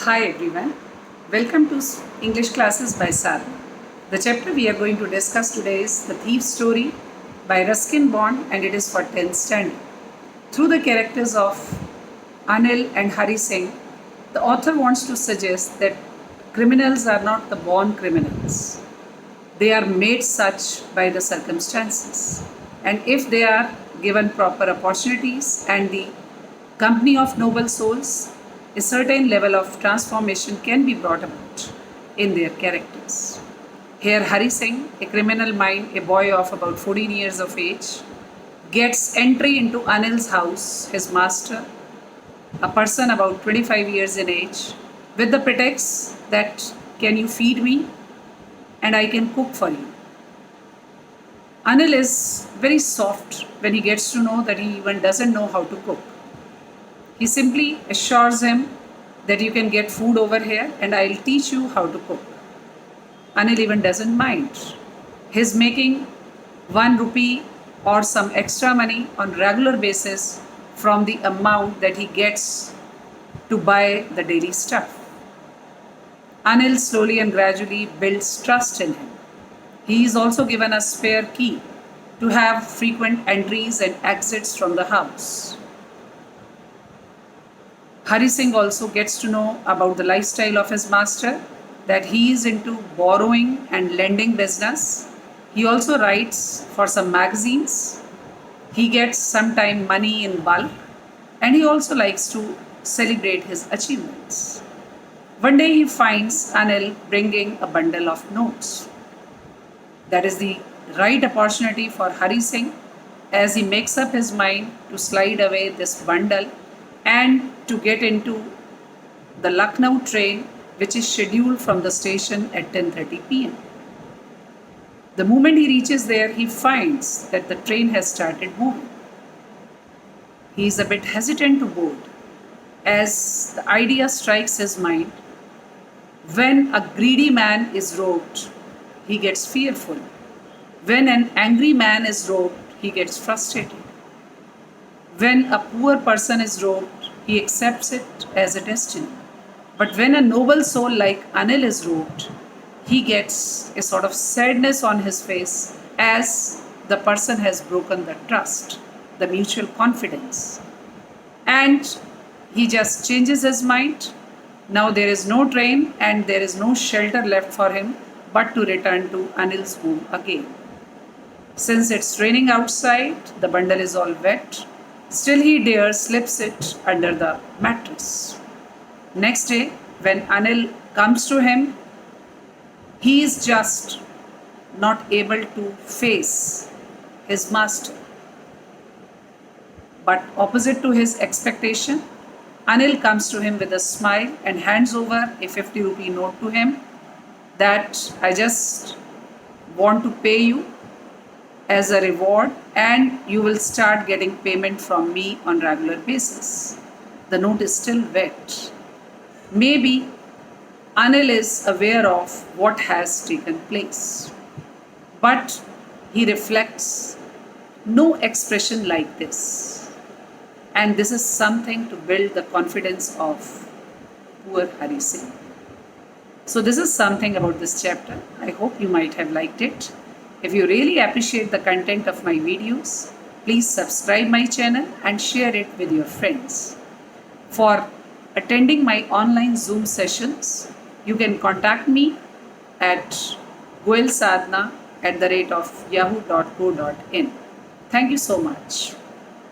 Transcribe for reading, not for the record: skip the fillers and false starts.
Hi everyone, welcome to English classes by Sarah. The chapter we are going to discuss today is The Thief's Story by Ruskin Bond, and it is for 10th standard. Through the characters of Anil and Hari Singh, the author wants to suggest that criminals are not the born criminals. They are made such by the circumstances. And if they are given proper opportunities and the company of noble souls, a certain level of transformation can be brought about in their characters. Here, Hari Singh, a criminal mind, a boy of about 14 years of age, gets entry into Anil's house, his master, a person about 25 years in age, with the pretext that, can you feed me and I can cook for you. Anil is very soft when he gets to know that he even doesn't know how to cook. He simply assures him that you can get food over here and I'll teach you how to cook. Anil even doesn't mind. He's making 1 rupee or some extra money on regular basis from the amount that he gets to buy the daily stuff. Anil slowly and gradually builds trust in him. He is also given a spare key to have frequent entries and exits from the house. Hari Singh also gets to know about the lifestyle of his master, that he is into borrowing and lending business. He also writes for some magazines. He gets sometime money in bulk, and he also likes to celebrate his achievements. One day he finds Anil bringing a bundle of notes. That is the right opportunity for Hari Singh as he makes up his mind to slide away this bundle and to get into the Lucknow train, which is scheduled from the station at 10:30 p.m. The moment he reaches there, he finds that the train has started moving. He is a bit hesitant to board as the idea strikes his mind. When a greedy man is robbed, he gets fearful. When an angry man is robbed, he gets frustrated. When a poor person is robbed, he accepts it as a destiny. But when a noble soul like Anil is robbed, he gets a sort of sadness on his face as the person has broken the trust, the mutual confidence. And he just changes his mind. Now there is no train and there is no shelter left for him but to return to Anil's home again. Since it's raining outside, the bundle is all wet. Still he dares slips it under the mattress. Next day, when Anil comes to him, he is just not able to face his master. But opposite to his expectation, Anil comes to him with a smile and hands over a 50 rupee note to him that I just want to pay you as a reward and you will start getting payment from me on regular basis. The note is still wet. Maybe Anil is aware of what has taken place, but he reflects no expression like this. And this is something to build the confidence of poor Hari Singh. So this is something about this chapter. I hope you might have liked it. If you really appreciate the content of my videos, please subscribe my channel and share it with your friends. For attending my online Zoom sessions, you can contact me at goelsadhna@yahoo.co.in. Thank you so much.